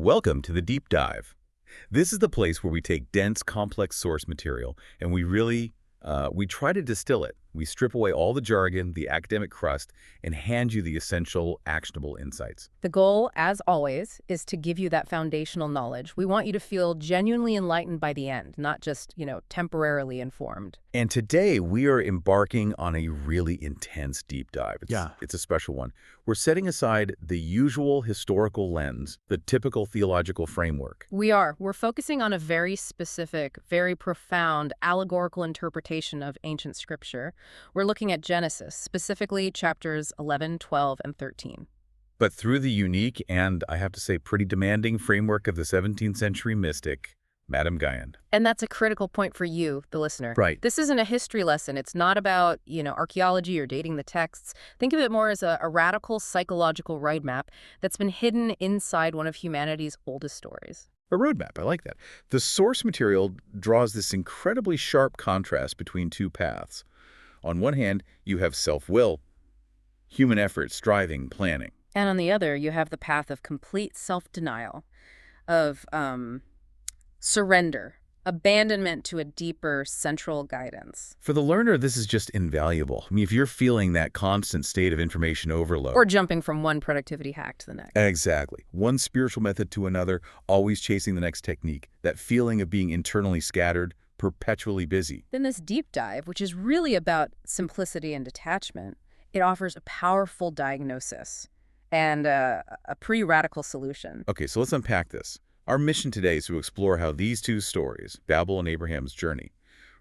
Welcome to the Deep Dive. This is the place where we take dense, complex source material and we try to distill it. We strip away all the jargon, the academic crust, and hand you the essential, actionable insights. The goal, as always, is to give you that foundational knowledge. We want you to feel genuinely enlightened by the end, not just, temporarily informed. And today, we are embarking on a really intense deep dive. It's a special one. We're setting aside the usual historical lens, the typical theological framework. We're focusing on a very specific, very profound, allegorical interpretation of ancient scripture. We're looking at Genesis, specifically chapters 11, 12, and 13. But through the unique and, I have to say, pretty demanding framework of the 17th century mystic, Madame Guyon. And that's a critical point for you, the listener. Right. This isn't a history lesson. It's not about, archaeology or dating the texts. Think of it more as a radical psychological roadmap that's been hidden inside one of humanity's oldest stories. A roadmap, I like that. The source material draws this incredibly sharp contrast between two paths. On one hand, you have self-will, human effort, striving, planning. And on the other, you have the path of complete self-denial, of surrender, abandonment to a deeper central guidance. For the learner, this is just invaluable. I mean, if you're feeling that constant state of information overload. Or jumping from one productivity hack to the next. Exactly. One spiritual method to another, always chasing the next technique. That feeling of being internally scattered, perpetually busy. Then this deep dive, which is really about simplicity and detachment, it offers a powerful diagnosis and a pretty radical solution. Okay, so let's unpack this. Our mission today is to explore how these two stories, Babel and Abraham's journey,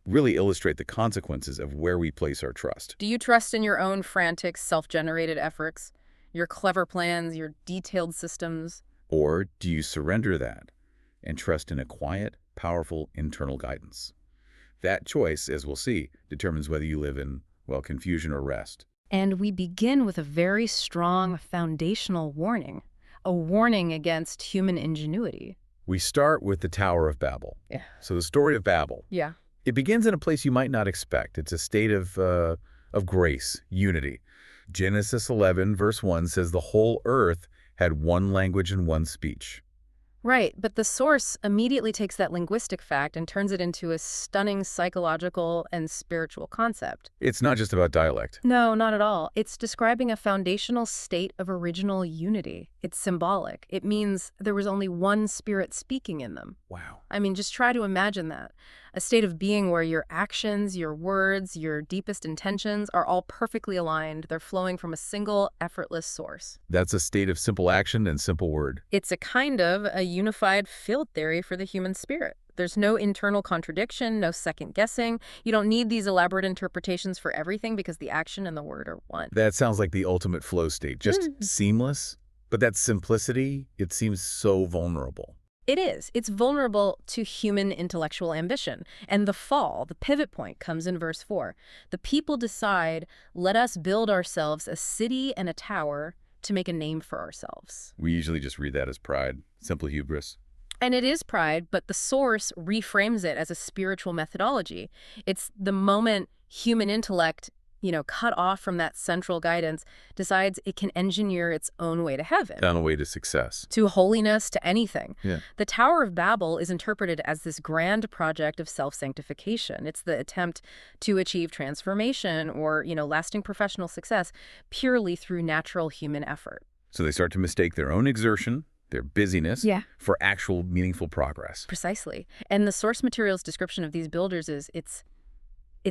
really illustrate the consequences of where we place our trust. Do you trust in your own frantic, self-generated efforts, your clever plans, your detailed systems? Or do you surrender that and trust in a quiet, powerful internal guidance? That choice, as we'll see, determines whether you live in, confusion or rest. And we begin with a very strong foundational warning. A warning against human ingenuity. We start with the Tower of Babel. Yeah. So the story of Babel. Yeah. It begins in a place you might not expect. It's a state of grace, unity. Genesis 11, verse 1 says the whole earth had one language and one speech. Right, but the source immediately takes that linguistic fact and turns it into a stunning psychological and spiritual concept. It's not just about dialect. No, not at all. It's describing a foundational state of original unity. It's symbolic. It means there was only one spirit speaking in them. Wow. I mean, just try to imagine that. A state of being where your actions, your words, your deepest intentions are all perfectly aligned. They're flowing from a single, effortless source. That's a state of simple action and simple word. It's a kind of a unified field theory for the human spirit. There's no internal contradiction, no second guessing. You don't need these elaborate interpretations for everything because the action and the word are one. That sounds like the ultimate flow state, just seamless. But that simplicity, it seems so vulnerable. It is. It's vulnerable to human intellectual ambition. And the fall, the pivot point, comes in verse 4. The people decide, let us build ourselves a city and a tower to make a name for ourselves. We usually just read that as pride, simple hubris. And it is pride, but the source reframes it as a spiritual methodology. It's the moment human intellect, cut off from that central guidance, decides it can engineer its own way to heaven. On a way to success. To holiness, to anything. Yeah. The Tower of Babel is interpreted as this grand project of self-sanctification. It's the attempt to achieve transformation or, lasting professional success purely through natural human effort. So they start to mistake their own exertion, their busyness, for actual meaningful progress. Precisely. And the source material's description of these builders is it's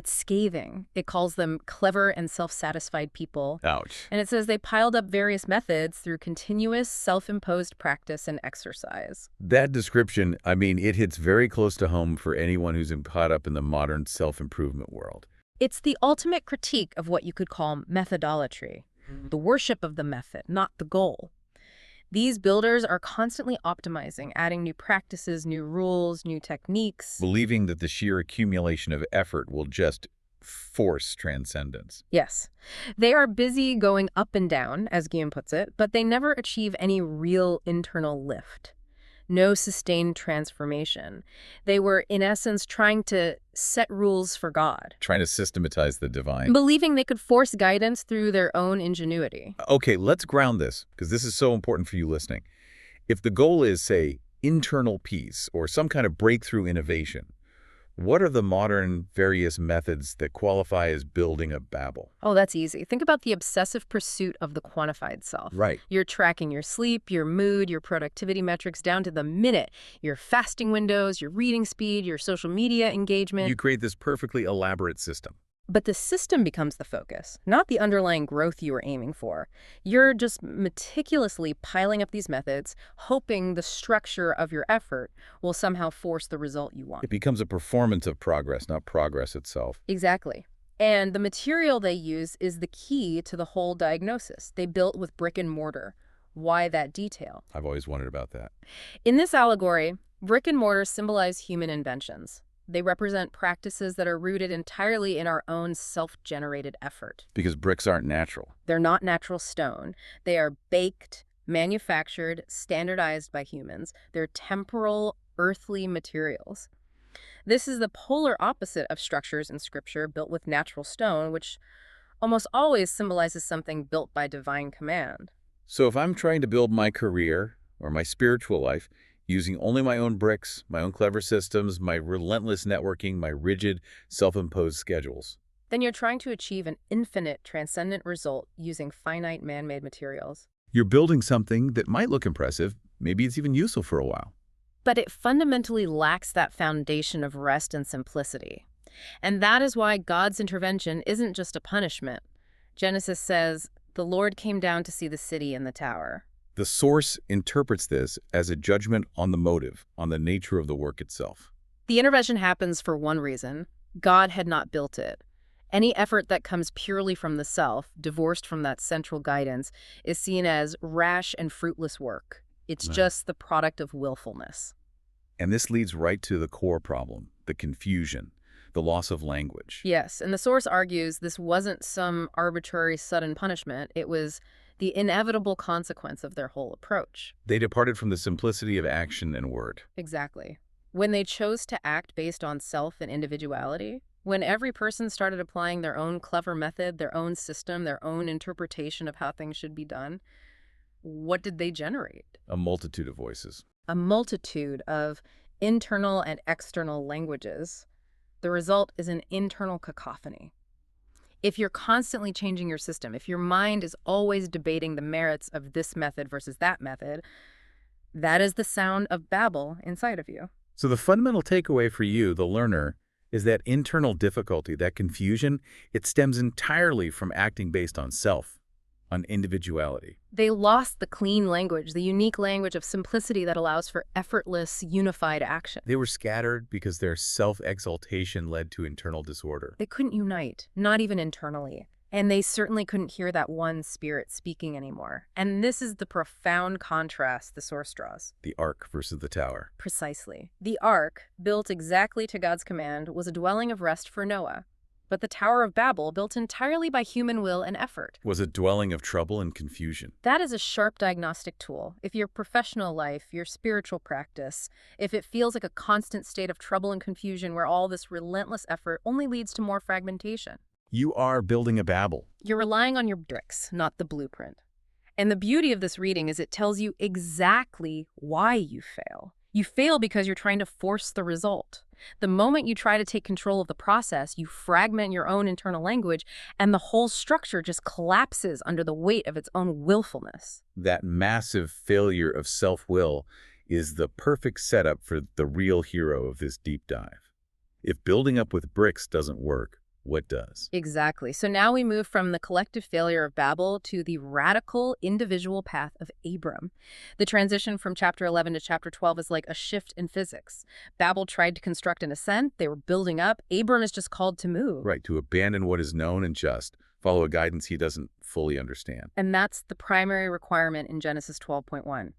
scathing. It calls them clever and self-satisfied people. Ouch. And it says they piled up various methods through continuous self-imposed practice and exercise. That description, it hits very close to home for anyone who's caught up in the modern self-improvement world. It's the ultimate critique of what you could call methodolatry, the worship of the method, not the goal. These builders are constantly optimizing, adding new practices, new rules, new techniques. Believing that the sheer accumulation of effort will just force transcendence. Yes. They are busy going up and down, as Guyon puts it, but they never achieve any real internal lift. No sustained transformation. They were, in essence, trying to set rules for God. Trying to systematize the divine. Believing they could force guidance through their own ingenuity. Okay, let's ground this, because this is so important for you listening. If the goal is, say, internal peace or some kind of breakthrough innovation, what are the modern various methods that qualify as building a Babel? Oh, that's easy. Think about the obsessive pursuit of the quantified self. Right. You're tracking your sleep, your mood, your productivity metrics down to the minute, your fasting windows, your reading speed, your social media engagement. You create this perfectly elaborate system. But the system becomes the focus, not the underlying growth you were aiming for. You're just meticulously piling up these methods, hoping the structure of your effort will somehow force the result you want. It becomes a performance of progress, not progress itself. Exactly. And the material they use is the key to the whole diagnosis. They built with brick and mortar. Why that detail? I've always wondered about that. In this allegory, brick and mortar symbolize human inventions. They represent practices that are rooted entirely in our own self-generated effort. Because bricks aren't natural. They're not natural stone. They are baked, manufactured, standardized by humans. They're temporal, earthly materials. This is the polar opposite of structures in Scripture built with natural stone, which almost always symbolizes something built by divine command. So if I'm trying to build my career or my spiritual life, using only my own bricks, my own clever systems, my relentless networking, my rigid, self-imposed schedules, Then you're trying to achieve an infinite, transcendent result using finite man-made materials. you're building something that might look impressive. Maybe it's even useful for a while. But it fundamentally lacks that foundation of rest and simplicity. And that is why God's intervention isn't just a punishment. Genesis says, "The Lord came down to see the city and the tower." The source interprets this as a judgment on the motive, on the nature of the work itself. The intervention happens for one reason. God had not built it. Any effort that comes purely from the self, divorced from that central guidance, is seen as rash and fruitless work. It's Right. just the product of willfulness. And this leads right to the core problem, the confusion, the loss of language. Yes, and the source argues this wasn't some arbitrary sudden punishment. It was the inevitable consequence of their whole approach. They departed from the simplicity of action and word. Exactly. When they chose to act based on self and individuality, when every person started applying their own clever method, their own system, their own interpretation of how things should be done, what did they generate? A multitude of voices. A multitude of internal and external languages. The result is an internal cacophony. If you're constantly changing your system, if your mind is always debating the merits of this method versus that method, that is the sound of Babel inside of you. So the fundamental takeaway for you, the learner, is that internal difficulty, that confusion, it stems entirely from acting based on self, on individuality. They lost the clean language, the unique language of simplicity that allows for effortless, unified action. They were scattered because their self-exaltation led to internal disorder. They couldn't unite, not even internally. And they certainly couldn't hear that one spirit speaking anymore. And this is the profound contrast the source draws. The ark versus the tower. Precisely. The ark, built exactly to God's command, was a dwelling of rest for Noah. But the Tower of Babel, built entirely by human will and effort, Was a dwelling of trouble and confusion. that is a sharp diagnostic tool. If your professional life, your spiritual practice, if it feels like a constant state of trouble and confusion where all this relentless effort only leads to more fragmentation, You are building a Babel. you're relying on your bricks, not the blueprint. And the beauty of this reading is it tells you exactly why you fail. You fail because you're trying to force the result. The moment you try to take control of the process, you fragment your own internal language, and the whole structure just collapses under the weight of its own willfulness. That massive failure of self-will is the perfect setup for the real hero of this deep dive. If building up with bricks doesn't work, what does? Exactly. So now we move from the collective failure of Babel to the radical individual path of Abram. The transition from chapter 11 to chapter 12 is like a shift in physics. Babel tried to construct an ascent. They were building up. Abram is just called to move. Right, to abandon what is known and just, follow a guidance he doesn't fully understand. And that's the primary requirement in Genesis 12.1.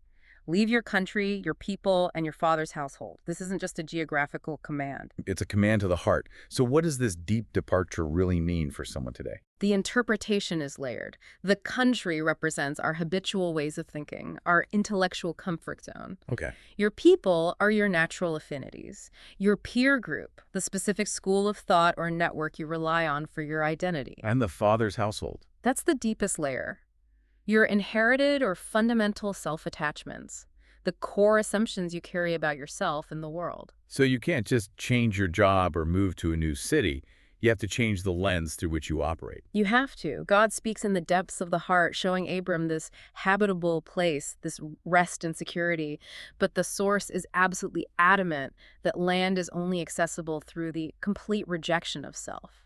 Leave your country, your people, and your father's household. This isn't just a geographical command. It's a command to the heart. So what does this deep departure really mean for someone today? The interpretation is layered. The country represents our habitual ways of thinking, our intellectual comfort zone. Okay. Your people are your natural affinities. Your peer group, the specific school of thought or network you rely on for your identity. And the father's household. That's the deepest layer. Your inherited or fundamental self-attachments. the core assumptions you carry about yourself and the world. So you can't just change your job or move to a new city. You have to change the lens through which you operate. You have to. God speaks in the depths of the heart, showing Abram this habitable place, this rest and security. But the source is absolutely adamant that land is only accessible through the complete rejection of self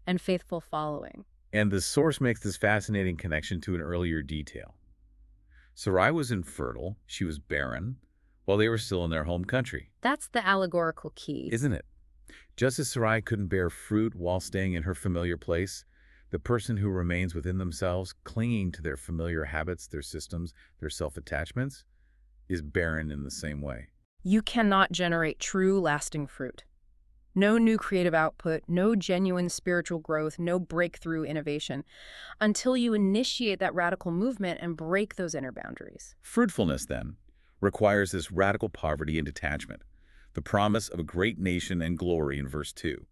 and faithful following. And the source makes this fascinating connection to an earlier detail. Sarai was infertile, she was barren, while they were still in their home country. That's the allegorical key. Isn't it? Just as Sarai couldn't bear fruit while staying in her familiar place, the person who remains within themselves, clinging to their familiar habits, their systems, their self-attachments, is barren in the same way. You cannot generate true, lasting fruit. No new creative output, no genuine spiritual growth, no breakthrough innovation, until you initiate that radical movement and break those inner boundaries. Fruitfulness, then, requires this radical poverty and detachment, the promise of a great nation and glory in verse 2.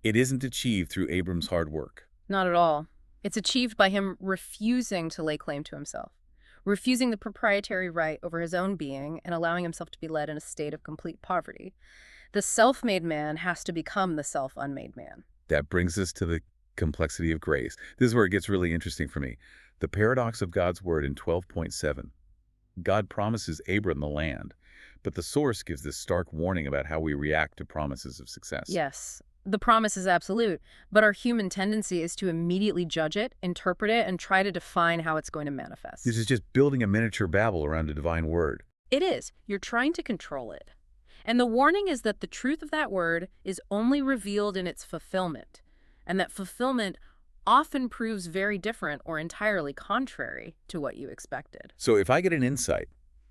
It isn't achieved through Abram's hard work. Not at all. It's achieved by him refusing to lay claim to himself, refusing the proprietary right over his own being and allowing himself to be led in a state of complete poverty. The self-made man has to become the self-unmade man. That brings us to the complexity of grace. This is where it gets really interesting for me. The paradox of God's word in 12.7. God promises Abram the land, but the source gives this stark warning about how we react to promises of success. Yes, the promise is absolute, but our human tendency is to immediately judge it, interpret it, and try to define how it's going to manifest. This is just building a miniature Babel around a divine word. It is. You're trying to control it. And the warning is that the truth of that word is only revealed in its fulfillment, and that fulfillment often proves very different or entirely contrary to what you expected. So if I get an insight,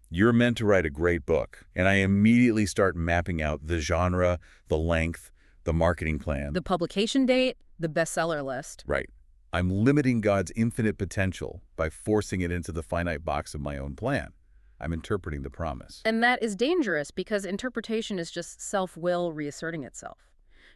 you're meant to write a great book, and I immediately start mapping out the genre, the length, the marketing plan. The publication date, the bestseller list. Right. I'm limiting God's infinite potential by forcing it into the finite box of my own plan. I'm interpreting the promise. And that is dangerous because interpretation is just self-will reasserting itself.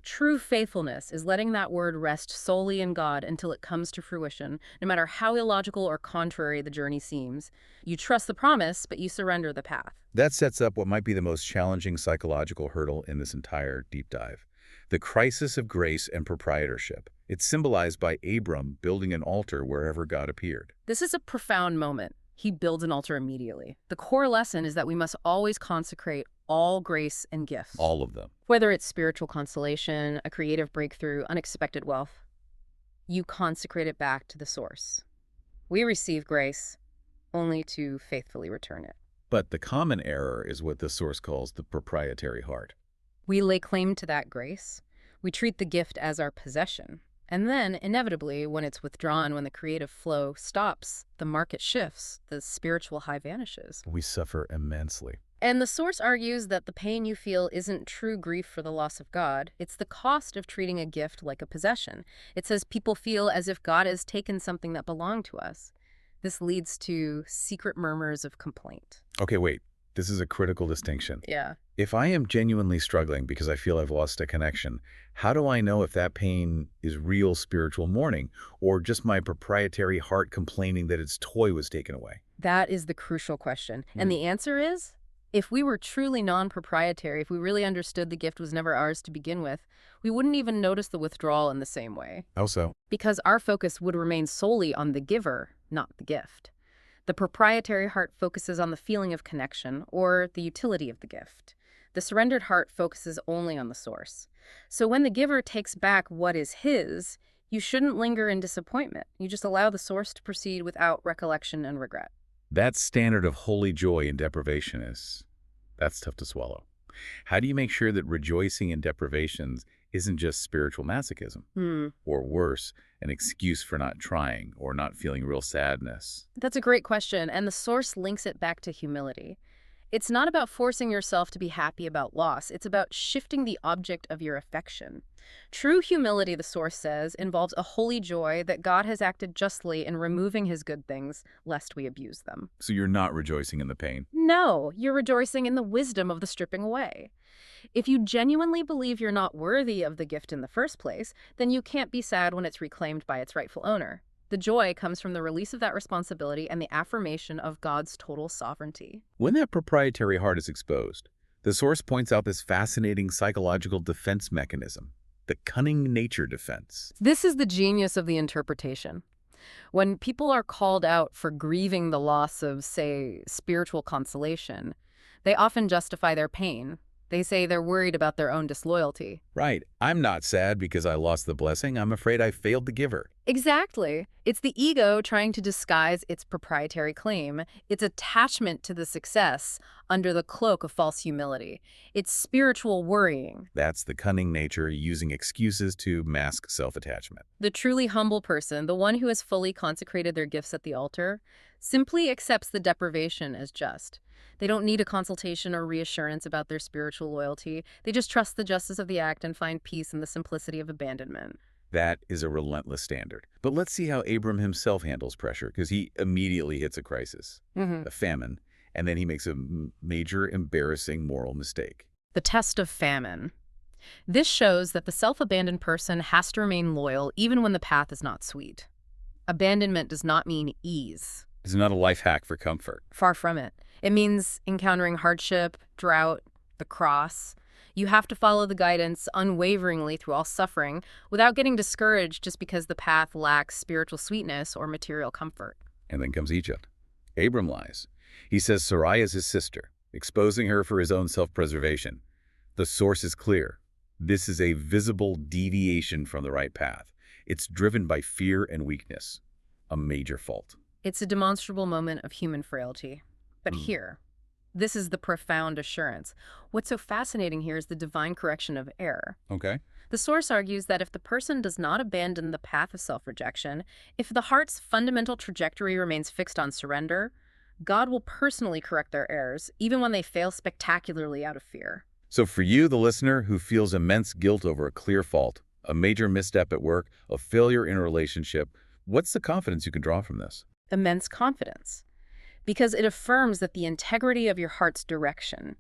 True faithfulness is letting that word rest solely in God until it comes to fruition, no matter how illogical or contrary the journey seems. You trust the promise, but you surrender the path. That sets up what might be the most challenging psychological hurdle in this entire deep dive. The crisis of grace and proprietorship. It's symbolized by Abram building an altar wherever God appeared. This is a profound moment. He builds an altar immediately. The core lesson is that we must always consecrate all grace and gifts. All of them. Whether it's spiritual consolation, a creative breakthrough, unexpected wealth, you consecrate it back to the source. We receive grace only to faithfully return it. But the common error is what the source calls the proprietary heart. We lay claim to that grace. We treat the gift as our possession. And then, inevitably, when it's withdrawn, when the creative flow stops, the market shifts, the spiritual high vanishes. We suffer immensely. And the source argues that the pain you feel isn't true grief for the loss of God. It's the cost of treating a gift like a possession. It says people feel as if God has taken something that belonged to us. This leads to secret murmurs of complaint. Okay, wait. This is a critical distinction. Yeah. If I am genuinely struggling because I feel I've lost a connection, how do I know if that pain is real spiritual mourning or just my proprietary heart complaining that its toy was taken away? That is the crucial question. And the answer is, if we were truly non-proprietary, if we really understood the gift was never ours to begin with, we wouldn't even notice the withdrawal in the same way. How so? Because our focus would remain solely on the giver, not the gift. The proprietary heart focuses on the feeling of connection or the utility of the gift. The surrendered heart focuses only on the source. So when the giver takes back what is his, you shouldn't linger in disappointment. You just allow the source to proceed without recollection and regret. That standard of holy joy in deprivation that's tough to swallow. How do you make sure that rejoicing in deprivations isn't just spiritual masochism? Or worse, an excuse for not trying or not feeling real sadness? That's a great question, and the source links it back to humility. It's not about forcing yourself to be happy about loss. It's about shifting the object of your affection. True humility, the source says, involves a holy joy that God has acted justly in removing his good things, lest we abuse them. So you're not rejoicing in the pain? No, you're rejoicing in the wisdom of the stripping away. If you genuinely believe you're not worthy of the gift in the first place, then you can't be sad when it's reclaimed by its rightful owner. The joy comes from the release of that responsibility and the affirmation of God's total sovereignty. When that proprietary heart is exposed, the source points out this fascinating psychological defense mechanism, the cunning nature defense. This is the genius of the interpretation. When people are called out for grieving the loss of, say, spiritual consolation, they often justify their pain. They say they're worried about their own disloyalty. Right. I'm not sad because I lost the blessing. I'm afraid I failed the giver. Exactly. It's the ego trying to disguise its proprietary claim, its attachment to the success under the cloak of false humility. It's spiritual worrying. That's the cunning nature using excuses to mask self-attachment. The truly humble person, the one who has fully consecrated their gifts at the altar, simply accepts the deprivation as just. They don't need a consultation or reassurance about their spiritual loyalty. They just trust the justice of the act and find peace in the simplicity of abandonment. That is a relentless standard. But let's see how Abram himself handles pressure, because he immediately hits a crisis, a famine, and then he makes a major, embarrassing moral mistake. The test of famine. This shows that the self-abandoned person has to remain loyal even when the path is not sweet. Abandonment does not mean ease. It's not a life hack for comfort. Far from it. It means encountering hardship, drought, the cross. You have to follow the guidance unwaveringly through all suffering without getting discouraged just because the path lacks spiritual sweetness or material comfort. And then comes Egypt. Abram lies. He says Sarai is his sister, exposing her for his own self-preservation. The source is clear. This is a visible deviation from the right path. It's driven by fear and weakness, a major fault. It's a demonstrable moment of human frailty. But here, this is the profound assurance. What's so fascinating here is the divine correction of error. Okay. The source argues that if the person does not abandon the path of self-rejection, if the heart's fundamental trajectory remains fixed on surrender, God will personally correct their errors, even when they fail spectacularly out of fear. So for you, the listener, who feels immense guilt over a clear fault, a major misstep at work, a failure in a relationship, what's the confidence you can draw from this? Immense confidence. Because it affirms that the integrity of your heart's direction,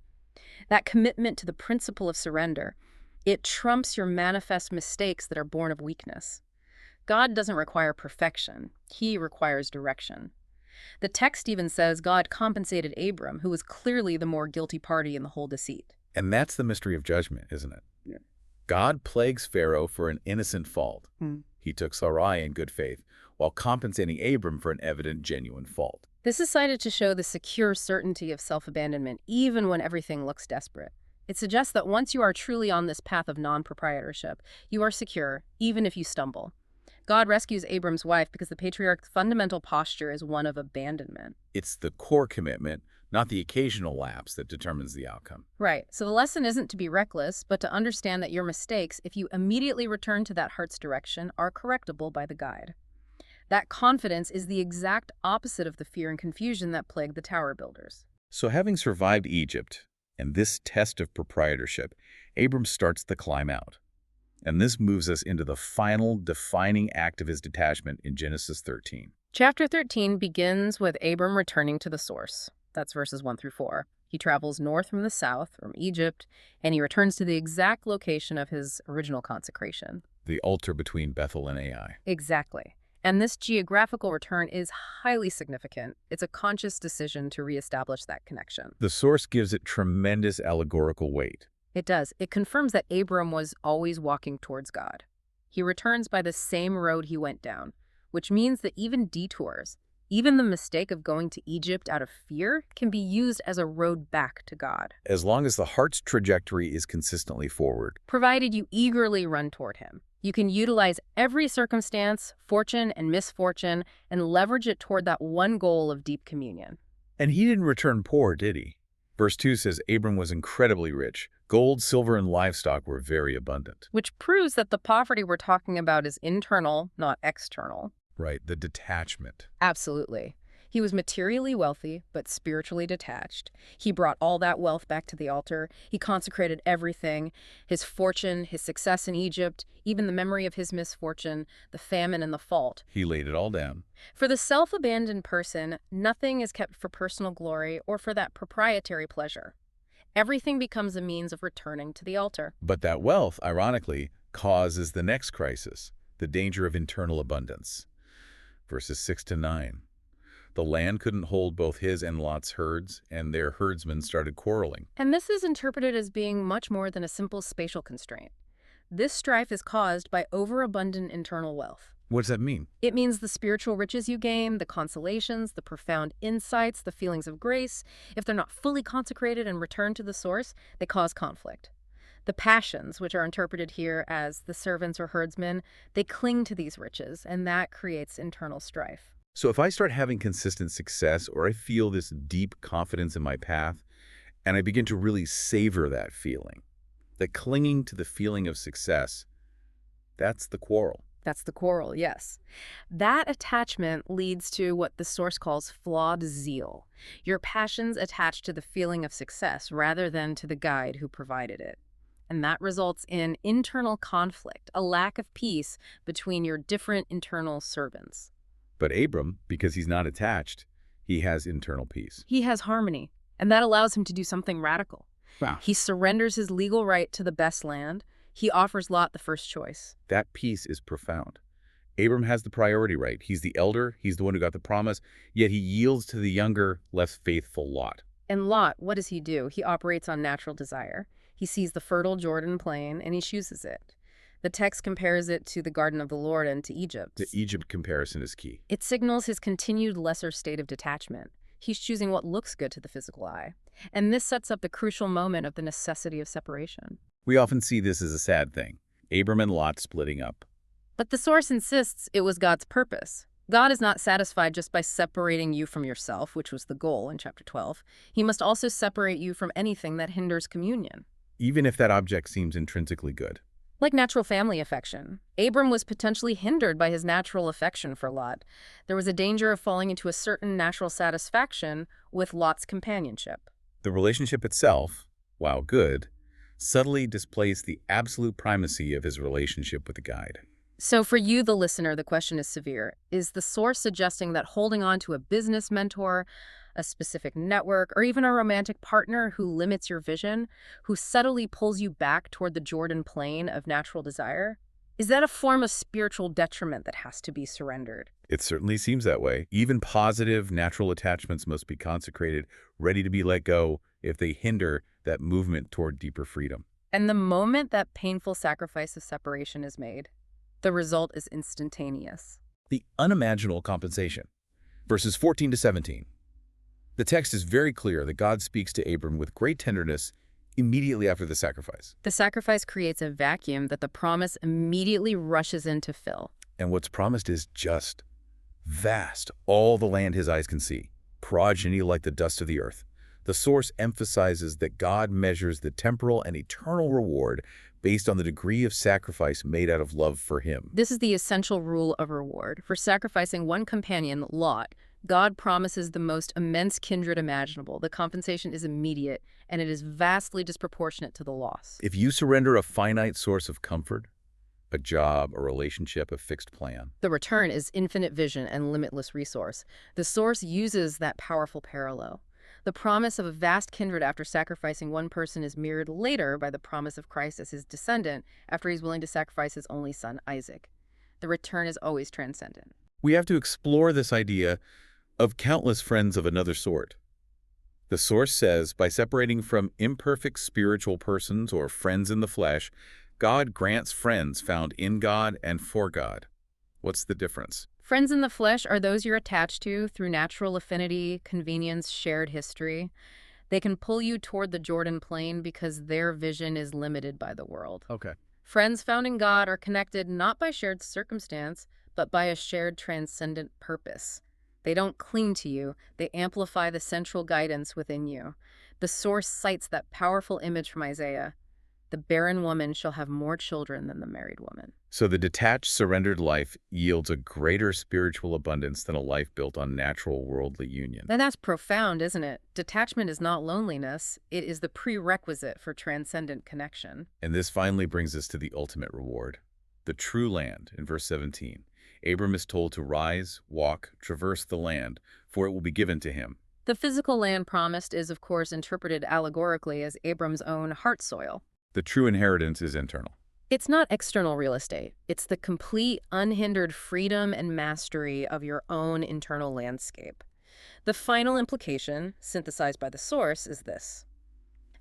that commitment to the principle of surrender, it trumps your manifest mistakes that are born of weakness. God doesn't require perfection. He requires direction. The text even says God compensated Abram, who was clearly the more guilty party in the whole deceit. And that's the mystery of judgment, isn't it? Yeah. God plagues Pharaoh for an innocent fault. He took Sarai in good faith, while compensating Abram for an evident, genuine fault. This is cited to show the secure certainty of self-abandonment, even when everything looks desperate. It suggests that once you are truly on this path of non-proprietorship, you are secure, even if you stumble. God rescues Abram's wife because the patriarch's fundamental posture is one of abandonment. It's the core commitment, not the occasional lapse, that determines the outcome. Right. So the lesson isn't to be reckless, but to understand that your mistakes, if you immediately return to that heart's direction, are correctable by the guide. That confidence is the exact opposite of the fear and confusion that plagued the tower builders. So having survived Egypt and this test of proprietorship, Abram starts the climb out. And this moves us into the final defining act of his detachment in Genesis 13. Chapter 13 begins with Abram returning to the source. That's verses 1 through 4. He travels north from the south, from Egypt, and he returns to the exact location of his original consecration. The altar between Bethel and Ai. Exactly. And this geographical return is highly significant. It's a conscious decision to reestablish that connection. The source gives it tremendous allegorical weight. It does. It confirms that Abram was always walking towards God. He returns by the same road he went down, which means that even detours, even the mistake of going to Egypt out of fear, can be used as a road back to God. As long as the heart's trajectory is consistently forward. Provided you eagerly run toward him. You can utilize every circumstance, fortune and misfortune, and leverage it toward that one goal of deep communion. And he didn't return poor, did he? Verse 2 says Abram was incredibly rich. Gold, silver, and livestock were very abundant. Which proves that the poverty we're talking about is internal, not external. Right, the detachment. Absolutely. He was materially wealthy, but spiritually detached. He brought all that wealth back to the altar. He consecrated everything, his fortune, his success in Egypt, even the memory of his misfortune, the famine and the fault. He laid it all down. For the self-abandoned person, nothing is kept for personal glory or for that proprietary pleasure. Everything becomes a means of returning to the altar. But that wealth, ironically, causes the next crisis, the danger of internal abundance. verses 6 to 9. The land couldn't hold both his and Lot's herds, and their herdsmen started quarreling. And this is interpreted as being much more than a simple spatial constraint. This strife is caused by overabundant internal wealth. What does that mean? It means the spiritual riches you gain, the consolations, the profound insights, the feelings of grace, if they're not fully consecrated and returned to the source, they cause conflict. The passions, which are interpreted here as the servants or herdsmen, they cling to these riches, and that creates internal strife. So if I start having consistent success, or I feel this deep confidence in my path, and I begin to really savor that feeling, that clinging to the feeling of success, that's the quarrel. That's the quarrel, yes. That attachment leads to what the source calls flawed zeal. Your passions attach to the feeling of success rather than to the guide who provided it. And that results in internal conflict, a lack of peace between your different internal servants. But Abram, because he's not attached, he has internal peace. He has harmony, and that allows him to do something radical. Wow. He surrenders his legal right to the best land. He offers Lot the first choice. That peace is profound. Abram has the priority right. He's the elder, he's the one who got the promise, yet he yields to the younger, less faithful Lot. And Lot, what does he do? He operates on natural desire. He sees the fertile Jordan plain, and he chooses it. The text compares it to the Garden of the Lord and to Egypt. The Egypt comparison is key. It signals his continued lesser state of detachment. He's choosing what looks good to the physical eye. And this sets up the crucial moment of the necessity of separation. We often see this as a sad thing. Abram and Lot splitting up. But the source insists it was God's purpose. God is not satisfied just by separating you from yourself, which was the goal in chapter 12. He must also separate you from anything that hinders communion. Even if that object seems intrinsically good. Like natural family affection. Abram was potentially hindered by his natural affection for Lot. There was a danger of falling into a certain natural satisfaction with Lot's companionship. The relationship itself, while good, subtly displaced the absolute primacy of his relationship with the guide. So for you, the listener, the question is severe. Is the source suggesting that holding on to a business mentor, a specific network, or even a romantic partner who limits your vision, who subtly pulls you back toward the Jordan plain of natural desire? Is that a form of spiritual detriment that has to be surrendered? It certainly seems that way. Even positive, natural attachments must be consecrated, ready to be let go if they hinder that movement toward deeper freedom. And the moment that painful sacrifice of separation is made, the result is instantaneous. The unimaginable compensation. Verses 14 to 17. The text is very clear that God speaks to Abram with great tenderness immediately after the sacrifice. The sacrifice creates a vacuum that the promise immediately rushes in to fill. And what's promised is just, vast, all the land his eyes can see, progeny like the dust of the earth. The source emphasizes that God measures the temporal and eternal reward based on the degree of sacrifice made out of love for him. This is the essential rule of reward. For sacrificing one companion, Lot, God promises the most immense kindred imaginable. The compensation is immediate, and it is vastly disproportionate to the loss. If you surrender a finite source of comfort, a job, a relationship, a fixed plan, the return is infinite vision and limitless resource. The source uses that powerful parallel. The promise of a vast kindred after sacrificing one person is mirrored later by the promise of Christ as his descendant after he's willing to sacrifice his only son, Isaac. The return is always transcendent. we have to explore this idea of countless friends of another sort. The source says, by separating from imperfect spiritual persons or friends in the flesh, God grants friends found in God and for God. What's the difference? Friends in the flesh are those you're attached to through natural affinity, convenience, shared history. They can pull you toward the Jordan plain because their vision is limited by the world. Okay. Friends found in God are connected not by shared circumstance, but by a shared transcendent purpose. They don't cling to you, they amplify the central guidance within you. The source cites that powerful image from Isaiah. The barren woman shall have more children than the married woman. So the detached, surrendered life yields a greater spiritual abundance than a life built on natural worldly union. And that's profound, isn't it? Detachment is not loneliness. It is the prerequisite for transcendent connection. And this finally brings us to the ultimate reward, the true land, in verse 17. Abram is told to rise, walk, traverse the land, for it will be given to him. The physical land promised is, of course, interpreted allegorically as Abram's own heart soil. The true inheritance is internal. It's not external real estate. It's the complete, unhindered freedom and mastery of your own internal landscape. The final implication, synthesized by the source, is this.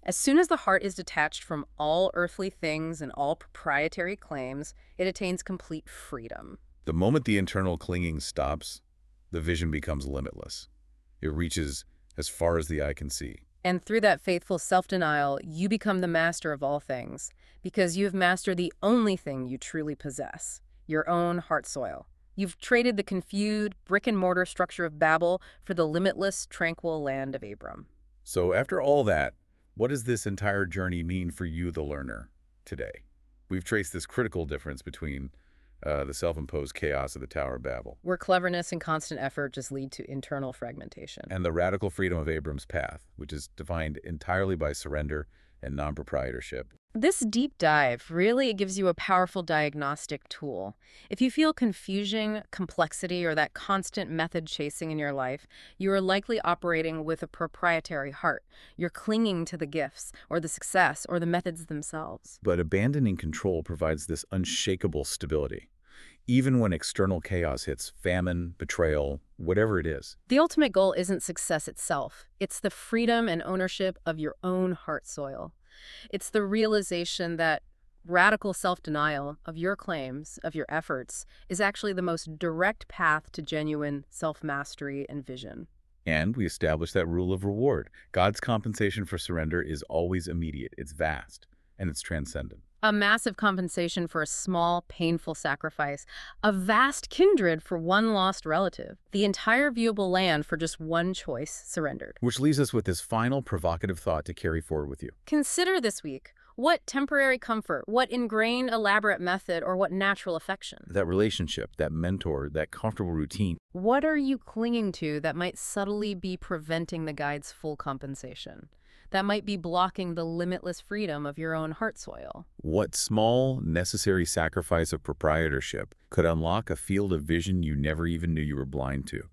As soon as the heart is detached from all earthly things and all proprietary claims, it attains complete freedom. The moment the internal clinging stops, the vision becomes limitless. It reaches as far as the eye can see. And through that faithful self-denial, you become the master of all things, because you've mastered the only thing you truly possess, your own heart soil. You've traded the confused brick-and-mortar structure of Babel for the limitless, tranquil land of Abram. So after all that, what does this entire journey mean for you, the learner, today? We've traced this critical difference between the self-imposed chaos of the Tower of Babel Where cleverness and constant effort just lead to internal fragmentation. and the radical freedom of Abram's path, which is defined entirely by surrender and non-proprietorship. This deep dive really gives you a powerful diagnostic tool. If you feel confusion, complexity, or that constant method chasing in your life, you are likely operating with a proprietary heart. You're clinging to the gifts, or the success, or the methods themselves. But abandoning control provides this unshakable stability, even when external chaos hits, famine, betrayal, whatever it is. The ultimate goal isn't success itself. It's the freedom and ownership of your own heart soil. It's the realization that radical self-denial of your claims, of your efforts, is actually the most direct path to genuine self-mastery and vision. And we establish that rule of reward. God's compensation for surrender is always immediate, it's vast, and it's transcendent. A massive compensation for a small, painful sacrifice, a vast kindred for one lost relative, the entire viewable land for just one choice surrendered. Which leaves us with this final provocative thought to carry forward with you. Consider this week, what temporary comfort, what ingrained elaborate method, or what natural affection? That relationship, that mentor, that comfortable routine. What are you clinging to that might subtly be preventing the guide's full compensation? That might be blocking the limitless freedom of your own heart soil. What small, necessary sacrifice of proprietorship could unlock a field of vision you never even knew you were blind to?